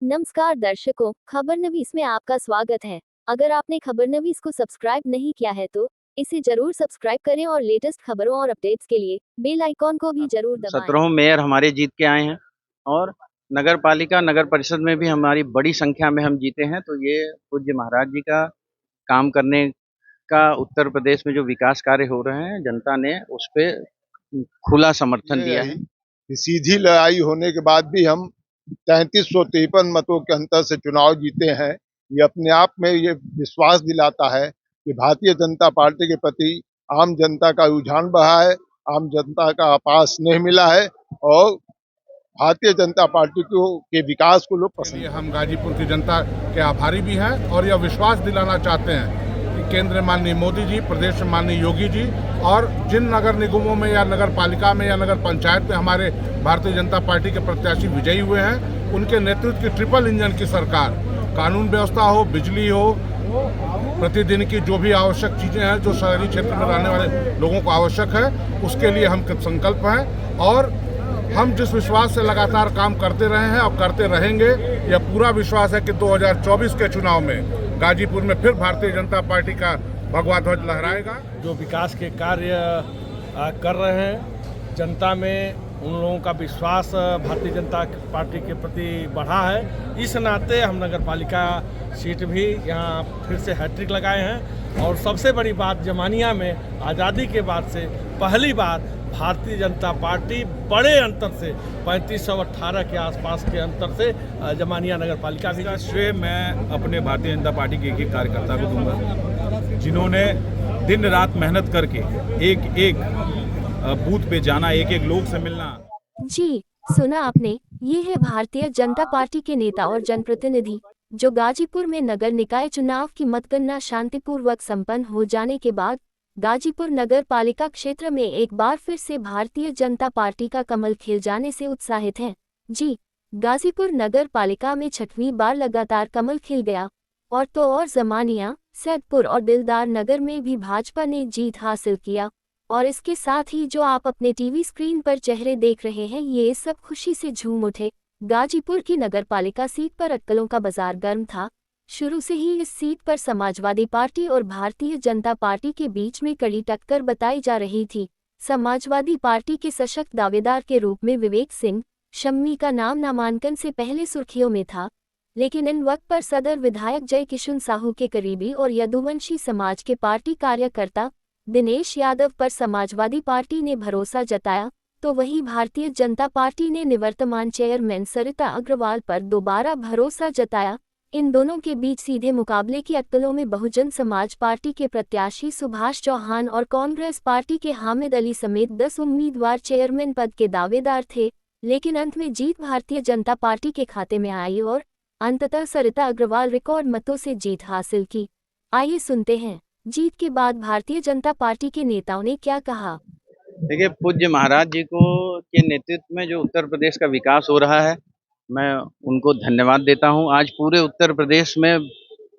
नमस्कार दर्शकों, खबरनवीस में आपका स्वागत है। अगर आपने खबरनवीस को सब्सक्राइब नहीं किया है तो इसे जरूर सब्सक्राइब करें और लेटेस्ट खबरों और अपडेट्स के लिए बेल आइकॉन को भी जरूर दबाएं। 17 मेयर हमारे जीत के आए हैं और नगर पालिका नगर परिषद में भी हमारी बड़ी संख्या में हम जीते हैं। तो ये पूज्य महाराज जी का काम करने का उत्तर प्रदेश में जो विकास कार्य हो रहे हैं, जनता ने उस पे खुला समर्थन दिया है। सीधी लड़ाई होने के बाद भी हम 3353 मतों के अंतर से चुनाव जीते हैं। ये अपने आप में ये विश्वास दिलाता है कि भारतीय जनता पार्टी के प्रति आम जनता का रुझान बढ़ा है, आम जनता का अपार स्नेह मिला है और भारतीय जनता पार्टी को के विकास को लोग पसंद करते हैं। हम गाजीपुर की जनता के आभारी भी हैं और यह विश्वास दिलाना चाहते हैं कि केंद्र माननीय मोदी जी, प्रदेश में माननीय योगी जी और जिन नगर निगमों में या नगर पालिका में या नगर पंचायत में हमारे भारतीय जनता पार्टी के प्रत्याशी विजयी हुए हैं, उनके नेतृत्व की ट्रिपल इंजन की सरकार, कानून व्यवस्था हो, बिजली हो, प्रतिदिन की जो भी आवश्यक चीजें हैं जो शहरी क्षेत्र में रहने वाले लोगों को आवश्यक है, उसके लिए हम संकल्प हैं और हम जिस विश्वास से लगातार काम करते रहे हैं और करते रहेंगे, यह पूरा विश्वास है कि 2024 के चुनाव में गाजीपुर में फिर भारतीय जनता पार्टी का भगवा ध्वज लहराएगा। जो विकास के कार्य कर रहे हैं, जनता में उन लोगों का विश्वास भारतीय जनता पार्टी के प्रति बढ़ा है। इस नाते हम नगर पालिका सीट भी यहाँ फिर से हैट्रिक लगाए हैं और सबसे बड़ी बात, जमानिया में आज़ादी के बाद से पहली बार भारतीय जनता पार्टी बड़े अंतर से 3518 के आसपास के अंतर से जमानिया नगर पालिका भी। श्रेय मैं अपने भारतीय जनता पार्टी के एक कार्यकर्ता को दूंगा, जिन्होंने दिन रात मेहनत करके एक एक बूथ पे जाना, एक एक लोग से मिलना। जी सुना आपने, ये है भारतीय जनता पार्टी के नेता और जनप्रतिनिधि जो गाजीपुर में नगर निकाय चुनाव की मतगणना शांतिपूर्वक संपन्न हो जाने के बाद गाजीपुर नगर पालिका क्षेत्र में एक बार फिर से भारतीय जनता पार्टी का कमल खिल जाने से उत्साहित हैं। जी, गाजीपुर नगर पालिका में 6वीं बार लगातार कमल खिल गया और तो और जमानिया, सैदपुर और दिलदार नगर में भी भाजपा ने जीत हासिल किया। और इसके साथ ही जो आप अपने टीवी स्क्रीन पर चेहरे देख रहे हैं, ये सब खुशी से झूम उठे। गाजीपुर की नगर पालिका सीट पर अटकलों का बाजार गर्म था। शुरू से ही इस सीट पर समाजवादी पार्टी और भारतीय जनता पार्टी के बीच में कड़ी टक्कर बताई जा रही थी। समाजवादी पार्टी के सशक्त दावेदार के रूप में विवेक सिंह शम्मी का नाम नामांकन से पहले सुर्खियों में था, लेकिन इन वक्त पर सदर विधायक जय किशन साहू के करीबी और यदुवंशी समाज के पार्टी कार्यकर्ता दिनेश यादव पर समाजवादी पार्टी ने भरोसा जताया, तो वहीं भारतीय जनता पार्टी ने निवर्तमान चेयरमैन सरिता अग्रवाल पर दोबारा भरोसा जताया। इन दोनों के बीच सीधे मुकाबले की अटकलों में बहुजन समाज पार्टी के प्रत्याशी सुभाष चौहान और कांग्रेस पार्टी के हामिद अली समेत 10 उम्मीदवार चेयरमैन पद के दावेदार थे, लेकिन अंत में जीत भारतीय जनता पार्टी के खाते में आई और अंततः सरिता अग्रवाल रिकॉर्ड मतों से जीत हासिल की। आइए सुनते हैं जीत के बाद भारतीय जनता पार्टी के नेताओं ने क्या कहा। देखिए, पूज्य महाराज जी को के नेतृत्व में जो उत्तर प्रदेश का विकास हो रहा है, मैं उनको धन्यवाद देता हूं। आज पूरे उत्तर प्रदेश में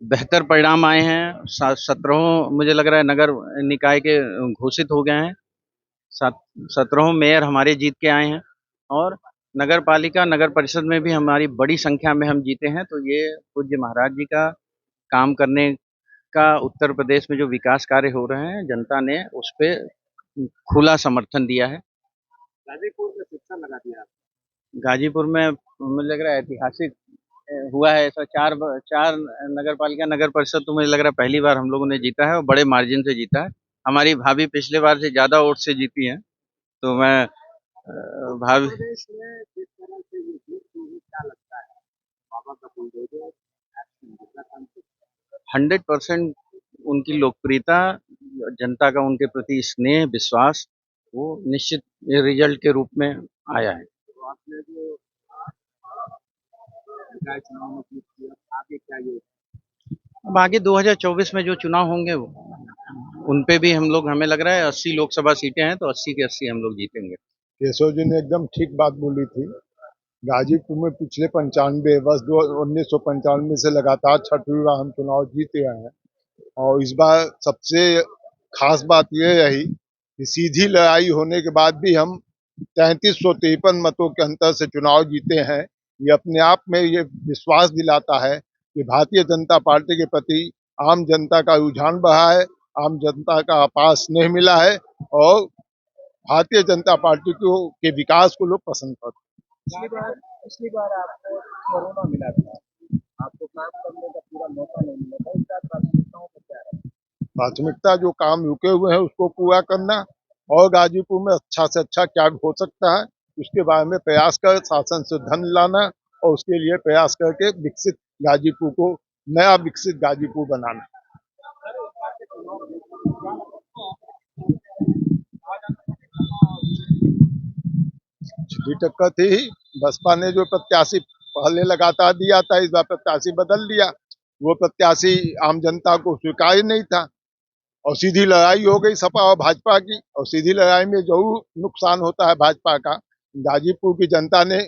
बेहतर परिणाम आए हैं। 17 मुझे लग रहा है नगर निकाय के घोषित हो गए हैं। 17 मेयर हमारे जीत के आए हैं और नगर पालिका नगर परिषद में भी हमारी बड़ी संख्या में हम जीते हैं। तो ये पूज्य महाराज जी का काम करने का उत्तर प्रदेश में जो विकास कार्य हो रहे हैं, जनता ने उस पे खुला समर्थन दिया है। गाजीपुर में शिक्षा लगा दिया। गाजीपुर में मुझे लग रहा है ऐतिहासिक हुआ है ऐसा। चार नगर पालिका नगर परिषद तो मुझे लग रहा है पहली बार हम लोगों ने जीता है और बड़े मार्जिन से जीता है। हमारी भाभी पिछले बार से ज्यादा वोट से जीती हैं, तो मैं भाभी प्रदेश में जिस तरह से ये जीत हुई, क्या लगता है बाबा का बुलडोजर एक्शन जितना काम 100% उनकी लोकप्रियता, जनता का उनके प्रति स्नेह, विश्वास, वो निश्चित रिजल्ट के रूप में आया है। तो आपने जो निकाय चुनाव में जीत किया, आगे क्या ये अब आगे 2024 में जो चुनाव होंगे उन पे भी हम लोग, हमें लग रहा है 80 लोकसभा सीटें हैं तो 80 के 80 हम लोग जीतेंगे। केशव जी ने एकदम ठीक बात बोली थी। गाजीपुर में पिछले 95 वर्ष 1995 से लगातार 6वीं बार हम चुनाव जीते हैं और इस बार सबसे खास बात यह रही कि सीधी लड़ाई होने के बाद भी हम 3353 मतों के अंतर से चुनाव जीते हैं। ये अपने आप में ये विश्वास दिलाता है कि भारतीय जनता पार्टी के प्रति आम जनता का रुझान बढ़ा है, आम जनता का अपार स्नेह मिला है और भारतीय जनता पार्टी के विकास को लोग पसंद करते हैं। पिछली बार आपको कोरोना मिला था, आपको काम करने का पूरा मौका नहीं मिला था, इस बार प्राथमिकताओं में क्या है? प्राथमिकता जो काम रुके हुए हैं उसको पूरा करना और गाजीपुर में अच्छा से अच्छा क्या हो सकता है उसके बारे में प्रयास कर शासन से धन लाना और उसके लिए प्रयास करके विकसित गाजीपुर को नया विकसित गाजीपुर बनाना। छिड़ी टक्कर थी, बसपा ने जो प्रत्याशी पहले लगातार दिया था इस बार प्रत्याशी बदल दिया, वो प्रत्याशी आम जनता को स्वीकार ही नहीं था और सीधी लड़ाई हो गई सपा और भाजपा की और सीधी लड़ाई में जरूर नुकसान होता है भाजपा का। गाजीपुर की जनता ने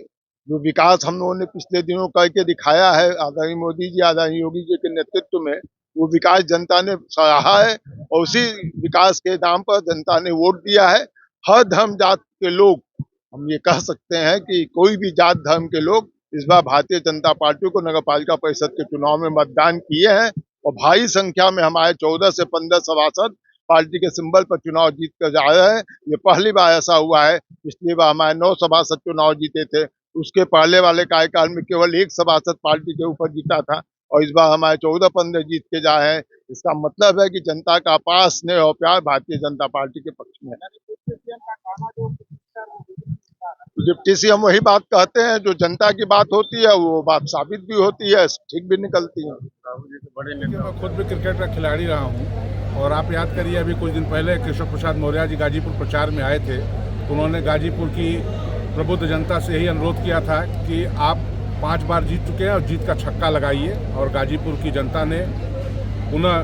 जो विकास हम लोगों ने पिछले दिनों करके दिखाया है आदरणीय मोदी जी आदरणीय योगी जी के नेतृत्व में, वो विकास जनता ने सराहा है और उसी विकास के नाम पर जनता ने वोट दिया है। हर धर्म जात के लोग, हम ये कह सकते हैं कि कोई भी जात धर्म के लोग इस बार भारतीय जनता पार्टी को नगर पालिका परिषद के चुनाव में मतदान किए हैं और भारी संख्या में हमारे 14 से 15 सभासद पार्टी के सिंबल पर चुनाव जीत कर जा रहे हैं। ये पहली बार ऐसा हुआ है, पिछली बार हमारे 9 सभासद चुनाव जीते थे, उसके पहले वाले कार्यकाल में केवल 1 सभासद पार्टी के ऊपर जीता था और इस बार हमारे 14-15 जीत के जा रहे हैं। इसका मतलब है कि जनता का अपार स्नेह और प्यार भारतीय जनता पार्टी के पक्ष में है। डिप्टी सीएम वही बात कहते हैं, जो जनता की बात होती है वो बात साबित भी होती है, ठीक भी निकलती है। मैं खुद भी क्रिकेट का खिलाड़ी रहा हूँ और आप याद करिए अभी कुछ दिन पहले केशव प्रसाद मौर्य जी गाजीपुर प्रचार में आए थे, तो उन्होंने गाजीपुर की प्रबुद्ध जनता से यही अनुरोध किया था कि आप 5 बार जीत चुके हैं और जीत का छक्का लगाइए और गाजीपुर की जनता ने पुनः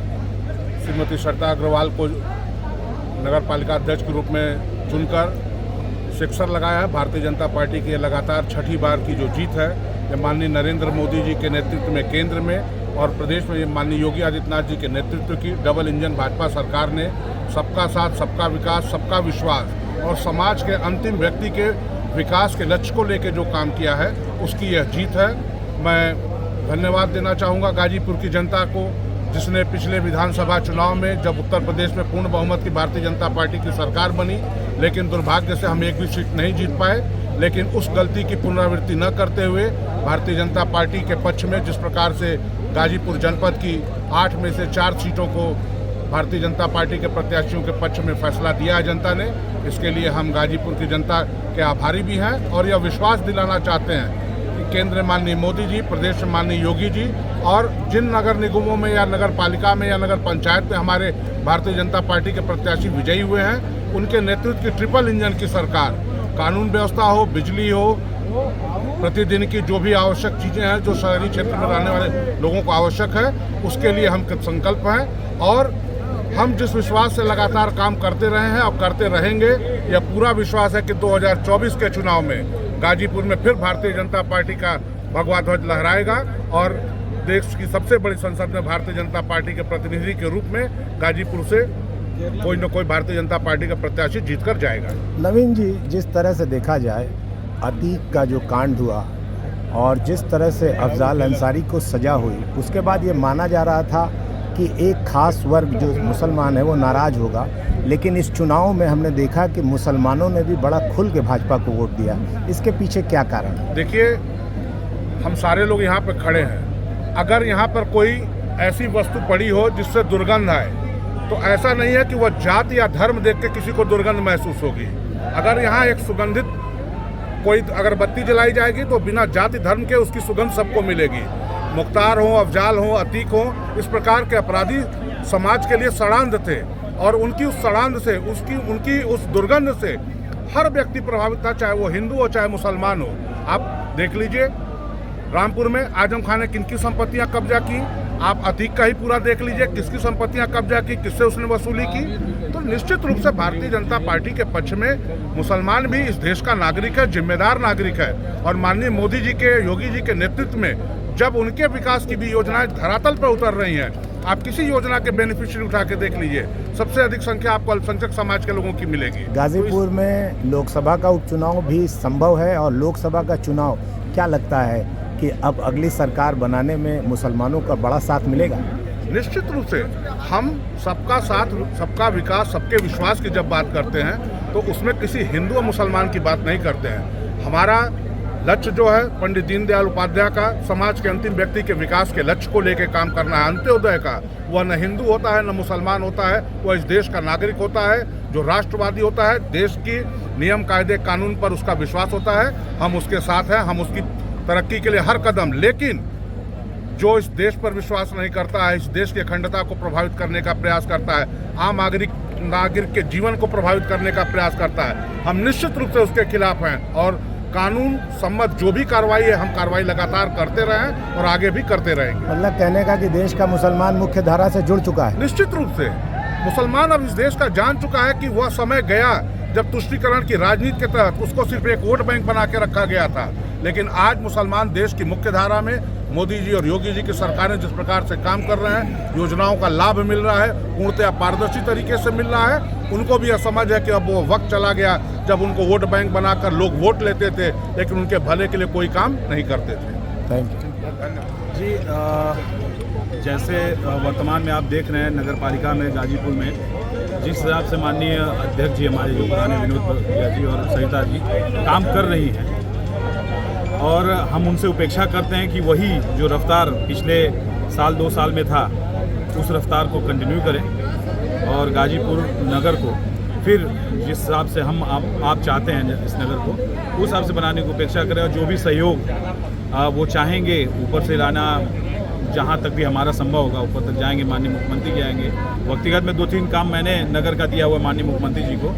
श्रीमती श्रद्धा अग्रवाल को नगर पालिका अध्यक्ष के रूप में चुनकर सिक्सर लगाया है। भारतीय जनता पार्टी की लगातार 6ठी बार की जो जीत है, ये माननीय नरेंद्र मोदी जी के नेतृत्व में केंद्र में और प्रदेश में ये माननीय योगी आदित्यनाथ जी के नेतृत्व की डबल इंजन भाजपा सरकार ने सबका साथ, सबका विकास, सबका विश्वास और समाज के अंतिम व्यक्ति के विकास के लक्ष्य को लेकर जो काम किया है उसकी यह जीत है। मैं धन्यवाद देना चाहूँगा गाजीपुर की जनता को, जिसने पिछले विधानसभा चुनाव में जब उत्तर प्रदेश में पूर्ण बहुमत की भारतीय जनता पार्टी की सरकार बनी, लेकिन दुर्भाग्य से हम एक भी सीट नहीं जीत पाए, लेकिन उस गलती की पुनरावृत्ति न करते हुए भारतीय जनता पार्टी के पक्ष में जिस प्रकार से गाजीपुर जनपद की 8 में से 4 सीटों को भारतीय जनता पार्टी के प्रत्याशियों के पक्ष में फैसला दिया है जनता ने, इसके लिए हम गाजीपुर की जनता के आभारी भी हैं और यह विश्वास दिलाना चाहते हैं कि केंद्र में माननीय मोदी जी, प्रदेश में माननीय योगी जी और जिन नगर निगमों में या नगर पालिका में या नगर पंचायत में हमारे भारतीय जनता पार्टी के प्रत्याशी विजयी हुए हैं, उनके नेतृत्व की ट्रिपल इंजन की सरकार, कानून व्यवस्था हो, बिजली हो, प्रतिदिन की जो भी आवश्यक चीज़ें हैं जो शहरी क्षेत्र में रहने वाले लोगों को आवश्यक है, उसके लिए हम संकल्प हैं और हम जिस विश्वास से लगातार काम करते रहे हैं और करते रहेंगे, यह पूरा विश्वास है कि 2024 के चुनाव में गाजीपुर में फिर भारतीय जनता पार्टी का भगवा ध्वज लहराएगा और देश की सबसे बड़ी संसद में भारतीय जनता पार्टी के प्रतिनिधि के रूप में गाजीपुर से कोई न कोई भारतीय जनता पार्टी का प्रत्याशी जीतकर जाएगा। नवीन जी, जिस तरह से देखा जाए अतीक का जो कांड हुआ और जिस तरह से अफजाल अंसारी को सजा हुई, उसके बाद ये माना जा रहा था कि एक खास वर्ग जो मुसलमान है वो नाराज़ होगा, लेकिन इस चुनाव में हमने देखा कि मुसलमानों ने भी बड़ा खुल के भाजपा को वोट दिया। इसके पीछे क्या कारण है? देखिए, हम सारे लोग यहाँ पर खड़े हैं, अगर यहाँ पर कोई ऐसी वस्तु पड़ी हो जिससे दुर्गंध आए, तो ऐसा नहीं है कि वह जाति या धर्म देख के किसी को दुर्गंध महसूस होगी। अगर यहाँ एक सुगंधित कोई अगरबत्ती जलाई जाएगी तो बिना जाति धर्म के उसकी सुगंध सबको मिलेगी। मुख्तार हो, अफजाल हो, अतीक हो, इस प्रकार के अपराधी समाज के लिए षड्यंत्र थे और उनकी उस षड्यंत्र से, उनकी उस दुर्गंध से हर व्यक्ति प्रभावित था, चाहे वो हिंदू हो चाहे मुसलमान हो। आप देख लीजिए रामपुर में आजम खान ने किनकी संपत्तियां कब्जा की, आप अतीक का ही पूरा देख लीजिए, किसकी संपत्तियां कब्जा की, किससे उसने वसूली की। तो निश्चित रूप से भारतीय जनता पार्टी के पक्ष में मुसलमान भी इस देश का नागरिक है, जिम्मेदार नागरिक है और माननीय मोदी जी के, योगी जी के नेतृत्व में जब उनके विकास की भी योजनाएं धरातल पर उतर रही हैं, आप किसी योजना के बेनिफिशियरी उठा के देख लीजिए, सबसे अधिक संख्या आपको अल्पसंख्यक समाज के लोगों की मिलेगी। गाजीपुर में लोकसभा का उपचुनाव भी संभव है और लोकसभा का चुनाव क्या लगता है कि अब अगली सरकार बनाने में मुसलमानों का बड़ा साथ मिलेगा? निश्चित रूप से हम सबका साथ, सबका विकास, सबके विश्वास की जब बात करते हैं तो उसमें किसी हिंदू और मुसलमान की बात नहीं करते हैं। हमारा लक्ष्य जो है पंडित दीनदयाल उपाध्याय का, समाज के अंतिम व्यक्ति के विकास के लक्ष्य को लेकर काम करना है। अंत्योदय का वह न हिंदू होता है न मुसलमान होता है, वह इस देश का नागरिक होता है जो राष्ट्रवादी होता है, देश की नियम कायदे कानून पर उसका विश्वास होता है। हम उसके साथ हैं, हम उसकी तरक्की के लिए हर कदम, लेकिन जो इस देश पर विश्वास नहीं करता है, इस देश की अखंडता को प्रभावित करने का प्रयास करता है, आम नागरिक के जीवन को प्रभावित करने का प्रयास करता है, हम निश्चित रूप से उसके खिलाफ हैं। और कानून सम्मत जो भी कार्रवाई है, हम कार्रवाई लगातार करते रहे हैं और आगे भी करते रहेंगे। मतलब कहने का कि देश का मुसलमान मुख्य धारा से जुड़ चुका है। निश्चित रूप से मुसलमान अब इस देश का जान चुका है कि वह समय गया जब तुष्टीकरण की राजनीति के तहत उसको सिर्फ एक वोट बैंक बना के रखा गया था, लेकिन आज मुसलमान देश की मुख्य धारा में मोदी जी और योगी जी की सरकारें जिस प्रकार से काम कर रहे हैं, योजनाओं का लाभ मिल रहा है, पूर्णतः पारदर्शी तरीके से मिल रहा है। उनको भी यह समझ है कि अब वो वक्त चला गया जब उनको वोट बैंक बनाकर लोग वोट लेते थे लेकिन उनके भले के लिए कोई काम नहीं करते थे। थैंक यू जी। जैसे वर्तमान में आप देख रहे हैं नगर पालिका में गाजीपुर में जिस हिसाब से माननीय अध्यक्ष जी हमारे जो पुराने विनोद भैया जी और सरिता जी काम कर रही हैं, और हम उनसे उपेक्षा करते हैं कि वही जो रफ्तार पिछले साल 2 साल में था उस रफ्तार को कंटिन्यू करें और गाजीपुर नगर को फिर जिस हिसाब से हम आप चाहते हैं इस नगर को उस हिसाब से बनाने की उपेक्षा करें। और जो भी सहयोग वो चाहेंगे ऊपर से लाना, जहाँ तक भी हमारा संभव होगा ऊपर तक जाएंगे, माननीय मुख्यमंत्री के आएंगे। व्यक्तिगत में 2-3 काम मैंने नगर का दिया हुआ माननीय मुख्यमंत्री जी को,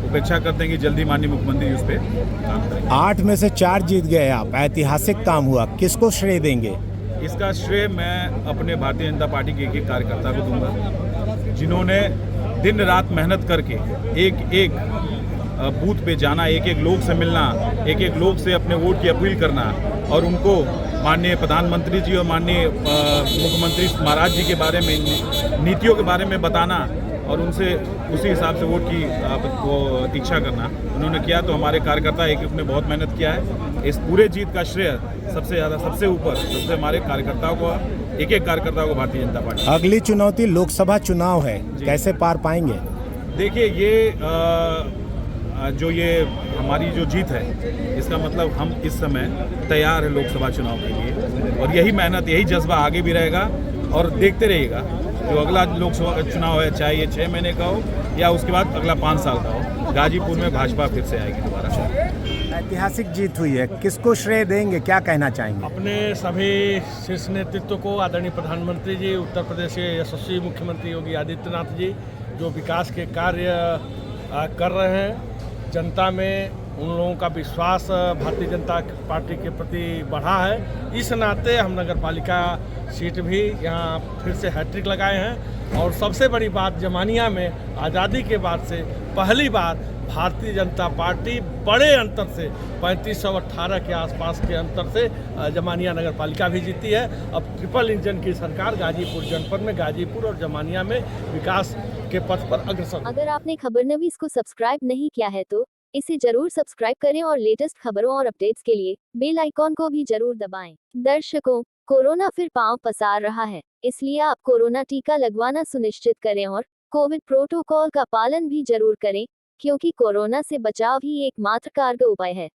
उपेक्षा करते हैं कि जल्दी माननीय मुख्यमंत्री उस पर काम करेंगे। 8 में से 4 जीत गए आप, ऐतिहासिक काम हुआ, किसको श्रेय देंगे? इसका श्रेय मैं अपने भारतीय जनता पार्टी के एक कार्यकर्ता को दूंगा, जिन्होंने दिन रात मेहनत करके एक बूथ पे जाना, एक लोग से मिलना, एक लोग से अपने वोट की अपील करना और उनको माननीय प्रधानमंत्री जी और माननीय मुख्यमंत्री महाराज जी के बारे में, नीतियों के बारे में बताना और उनसे उसी हिसाब से वोट की इच्छा करना उन्होंने किया। तो हमारे कार्यकर्ता एक ने बहुत मेहनत किया है। इस पूरे जीत का श्रेय सबसे ज़्यादा, सबसे ऊपर, सबसे हमारे कार्यकर्ताओं को, एक कार्यकर्ताओं को भारतीय जनता पार्टी। अगली चुनौती लोकसभा चुनाव है, कैसे पार पाएंगे? देखिए, ये जो ये हमारी जो जीत है इसका मतलब हम इस समय तैयार है लोकसभा चुनाव के लिए, और यही मेहनत, यही जज्बा आगे भी रहेगा और देखते रहिएगा। जो अगला लोकसभा चुनाव है, चाहे ये 6 महीने का हो या उसके बाद अगला 5 साल का हो, गाजीपुर में भाजपा फिर से आएगी दोबारा। ऐतिहासिक जीत हुई है, किसको श्रेय देंगे, क्या कहना चाहेंगे? अपने सभी शीर्ष नेतृत्व को, आदरणीय प्रधानमंत्री जी, उत्तर प्रदेश के यशस्वी मुख्यमंत्री योगी आदित्यनाथ जी जो विकास के कार्य कर रहे हैं, जनता में उन लोगों का विश्वास भारतीय जनता पार्टी के प्रति बढ़ा है। इस नाते हम नगर पालिका सीट भी यहाँ फिर से हैट्रिक लगाए हैं। और सबसे बड़ी बात, जमानिया में आज़ादी के बाद से पहली बार भारतीय जनता पार्टी बड़े अंतर से 3518 के आसपास के अंतर से जमानिया नगर पालिका भी जीती है। अब ट्रिपल इंजन की सरकार गाजीपुर जनपद में, गाजीपुर और जमानिया में विकास के पथ पर अग्रसर। अगर आपने खबरनवीस को सब्सक्राइब नहीं किया है तो इसे जरूर सब्सक्राइब करें और लेटेस्ट खबरों और अपडेट्स के लिए बेल आइकॉन को भी जरूर दबाएं। दर्शकों, कोरोना फिर पांव पसार रहा है, इसलिए आप कोरोना टीका लगवाना सुनिश्चित करें और कोविड प्रोटोकॉल का पालन भी जरूर करें, क्योंकि कोरोना से बचाव ही एकमात्र कारगर उपाय है।